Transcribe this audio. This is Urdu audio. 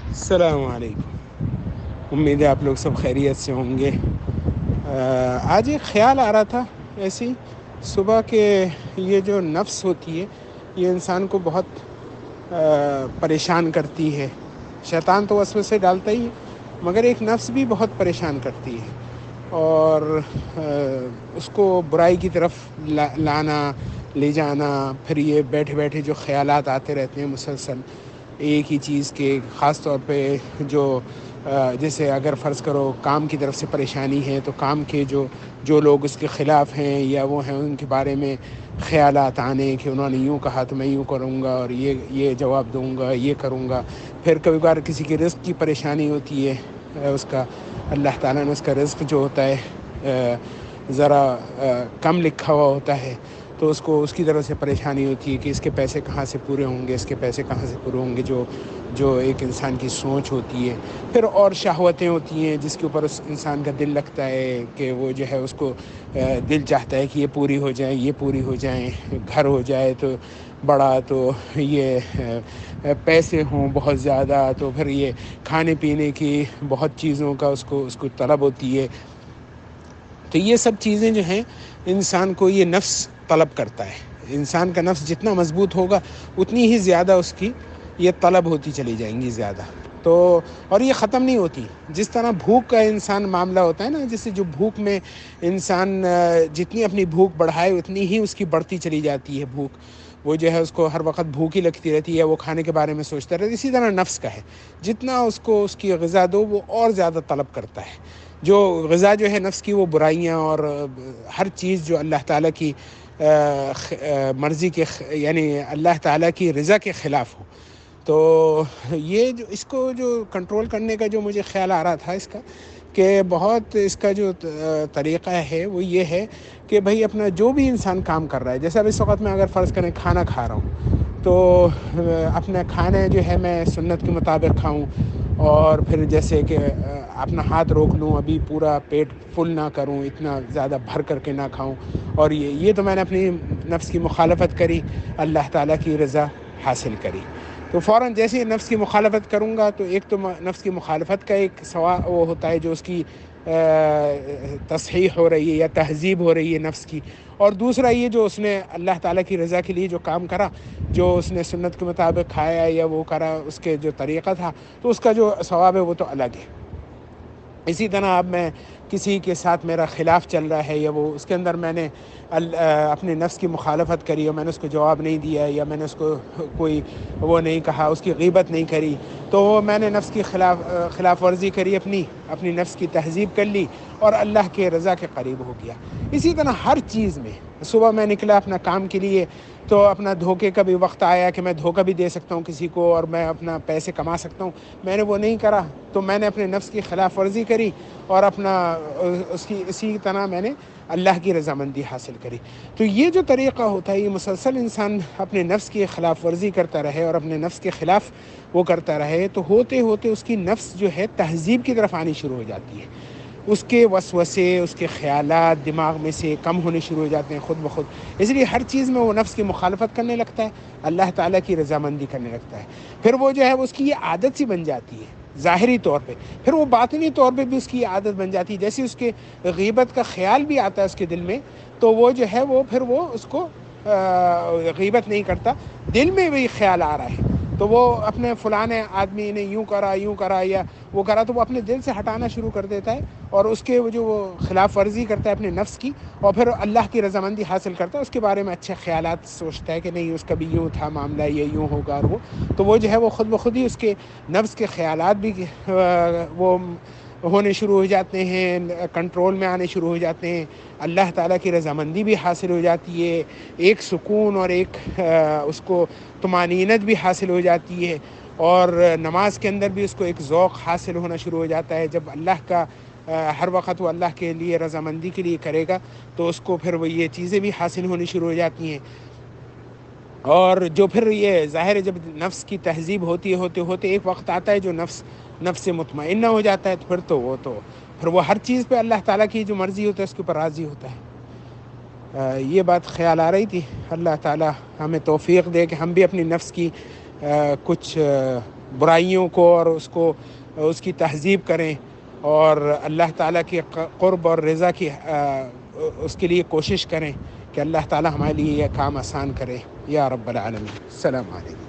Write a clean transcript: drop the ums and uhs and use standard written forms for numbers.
السلام علیکم، امید ہے آپ لوگ سب خیریت سے ہوں گے۔ آج ایک خیال آ رہا تھا ایسے ہی صبح کہ یہ جو نفس ہوتی ہے یہ انسان کو بہت پریشان کرتی ہے۔ شیطان تو وسوسے ڈالتا ہی ہے، مگر ایک نفس بھی بہت پریشان کرتی ہے، اور اس کو برائی کی طرف لانا لے جانا۔ پھر یہ بیٹھے بیٹھے جو خیالات آتے رہتے ہیں مسلسل ایک ہی چیز کے، خاص طور پہ جو جیسے اگر فرض کرو کام کی طرف سے پریشانی ہے تو کام کے جو لوگ اس کے خلاف ہیں یا وہ ہیں ان کے بارے میں خیالات آنے کہ انہوں نے یوں کہا تو میں یوں کروں گا اور یہ جواب دوں گا، یہ کروں گا۔ پھر کبھی بار کسی کی رزق کی پریشانی ہوتی ہے، اس کا اللہ تعالیٰ نے اس کا رزق جو ہوتا ہے ذرا کم لکھا ہوا ہوتا ہے، تو اس کو اس کی طرف سے پریشانی ہوتی ہے کہ اس کے پیسے کہاں سے پورے ہوں گے، اس کے پیسے کہاں سے پورے ہوں گے، جو ایک انسان کی سوچ ہوتی ہے۔ پھر اور شہوتیں ہوتی ہیں جس کے اوپر اس انسان کا دل لگتا ہے کہ وہ جو ہے اس کو دل چاہتا ہے کہ یہ پوری ہو جائیں، یہ پوری ہو جائیں، گھر ہو جائے تو بڑا، تو یہ پیسے ہوں بہت زیادہ، تو پھر یہ کھانے پینے کی بہت چیزوں کا اس کو طلب ہوتی ہے۔ تو یہ سب چیزیں جو ہیں انسان کو یہ نفس طلب کرتا ہے۔ انسان کا نفس جتنا مضبوط ہوگا اتنی ہی زیادہ اس کی یہ طلب ہوتی چلی جائیں گی زیادہ، تو اور یہ ختم نہیں ہوتی۔ جس طرح بھوک کا انسان معاملہ ہوتا ہے نا، جیسے جو بھوک میں انسان جتنی اپنی بھوک بڑھائے اتنی ہی اس کی بڑھتی چلی جاتی ہے بھوک، وہ جو ہے اس کو ہر وقت بھوک ہی لگتی رہتی ہے، وہ کھانے کے بارے میں سوچتا رہتا ہے۔ اسی طرح نفس کا ہے، جتنا اس کو اس کی غذا دو وہ اور زیادہ طلب کرتا ہے۔ جو غذا جو ہے نفس کی وہ برائیاں اور ہر چیز جو اللہ تعالیٰ کی مرضی کے یعنی اللہ تعالیٰ کی رضا کے خلاف ہو۔ تو یہ جو اس کو جو کنٹرول کرنے کا جو مجھے خیال آ رہا تھا اس کا، کہ بہت اس کا جو طریقہ ہے وہ یہ ہے کہ بھئی اپنا جو بھی انسان کام کر رہا ہے، جیسے اب اس وقت میں اگر فرض کریں کھانا کھا رہا ہوں تو اپنا کھانے جو ہے میں سنت کے مطابق کھاؤں، اور پھر جیسے کہ اپنا ہاتھ روک لوں، ابھی پورا پیٹ فل نہ کروں، اتنا زیادہ بھر کر کے نہ کھاؤں، اور یہ تو میں نے اپنی نفس کی مخالفت کری، اللہ تعالیٰ کی رضا حاصل کری۔ تو فوراً جیسے ہی نفس کی مخالفت کروں گا تو ایک تو نفس کی مخالفت کا ایک وہ ہوتا ہے جو اس کی تصحیح ہو رہی ہے یا تہذیب ہو رہی ہے نفس کی، اور دوسرا یہ جو اس نے اللہ تعالیٰ کی رضا کے لیے جو کام کرا، جو اس نے سنت کے مطابق کھایا یا وہ کرا، اس کے جو طریقہ تھا، تو اس کا جو ثواب ہے وہ تو الگ ہے۔ اسی طرح اب میں کسی کے ساتھ میرا خلاف چل رہا ہے یا وہ اس کے اندر میں نے اپنے نفس کی مخالفت کری اور میں نے اس کو جواب نہیں دیا یا میں نے اس کو کوئی وہ نہیں کہا، اس کی غیبت نہیں کری، تو وہ میں نے نفس کی خلاف ورزی کری، اپنی نفس کی تہذیب کر لی اور اللہ کے رضا کے قریب ہو گیا۔ اسی طرح ہر چیز میں، صبح میں نکلا اپنا کام کے لیے تو اپنا دھوکے کا بھی وقت آیا کہ میں دھوکہ بھی دے سکتا ہوں کسی کو اور میں اپنا پیسے کما سکتا ہوں، میں نے وہ نہیں کرا، تو میں نے اپنے نفس کی خلاف ورزی کری اور اسی طرح میں نے اللہ کی رضامندی حاصل کری۔ تو یہ جو طریقہ ہوتا ہے، یہ مسلسل انسان اپنے نفس کی خلاف ورزی کرتا رہے اور اپنے نفس کے خلاف وہ کرتا رہے، تو ہوتے ہوتے اس کی نفس جو ہے تہذیب کی طرف آنی شروع ہو جاتی ہے، اس کے وسوسے، اس کے خیالات دماغ میں سے کم ہونے شروع ہو جاتے ہیں خود بخود۔ اس لیے ہر چیز میں وہ نفس کی مخالفت کرنے لگتا ہے، اللہ تعالیٰ کی رضامندی کرنے لگتا ہے۔ پھر وہ جو ہے اس کی یہ عادت سی بن جاتی ہے ظاہری طور پہ، پھر وہ باطنی طور پہ بھی اس کی عادت بن جاتی ہے۔ جیسے اس کے غیبت کا خیال بھی آتا ہے اس کے دل میں، تو وہ جو ہے پھر وہ اس کو غیبت نہیں کرتا، دل میں بھی خیال آ رہا ہے تو وہ اپنے فلاں آدمی نے یوں کرا یا وہ کرا، تو وہ اپنے دل سے ہٹانا شروع کر دیتا ہے اور اس کے جو وہ خلاف ورزی کرتا ہے اپنے نفس کی، اور پھر اللہ کی رضامندی حاصل کرتا ہے، اس کے بارے میں اچھے خیالات سوچتا ہے کہ نہیں اس کا بھی یوں تھا معاملہ، یہ یوں ہوگا، اور وہ جو ہے وہ خود بخود ہی اس کے نفس کے خیالات بھی وہ ہونے شروع ہو جاتے ہیں، کنٹرول میں آنے شروع ہو جاتے ہیں، اللہ تعالیٰ کی رضامندی بھی حاصل ہو جاتی ہے، ایک سکون اور ایک اس کو طمانینت بھی حاصل ہو جاتی ہے، اور نماز کے اندر بھی اس کو ایک ذوق حاصل ہونا شروع ہو جاتا ہے۔ جب اللہ کا ہر وقت وہ اللہ کے لیے رضامندی کے لیے کرے گا تو اس کو پھر وہ یہ چیزیں بھی حاصل ہونی شروع ہو جاتی ہیں۔ اور جو پھر یہ ظاہر ہے جب نفس کی تہذیب ہوتے ہوتے ایک وقت آتا ہے جو نفس سے مطمئنہ ہو جاتا ہے، تو پھر وہ ہر چیز پہ اللہ تعالیٰ کی جو مرضی ہوتا ہے اس کے اوپر راضی ہوتا ہے۔ یہ بات خیال آ رہی تھی، اللہ تعالیٰ ہمیں توفیق دے کہ ہم بھی اپنی نفس کی کچھ برائیوں کو اور اس کی تہذیب کریں، اور اللہ تعالیٰ کی قرب اور رضا کی اس کے لیے کوشش کریں کہ اللہ تعالیٰ ہمارے لیے یہ کام آسان کرے یا رب العالمین۔ السلام علیکم۔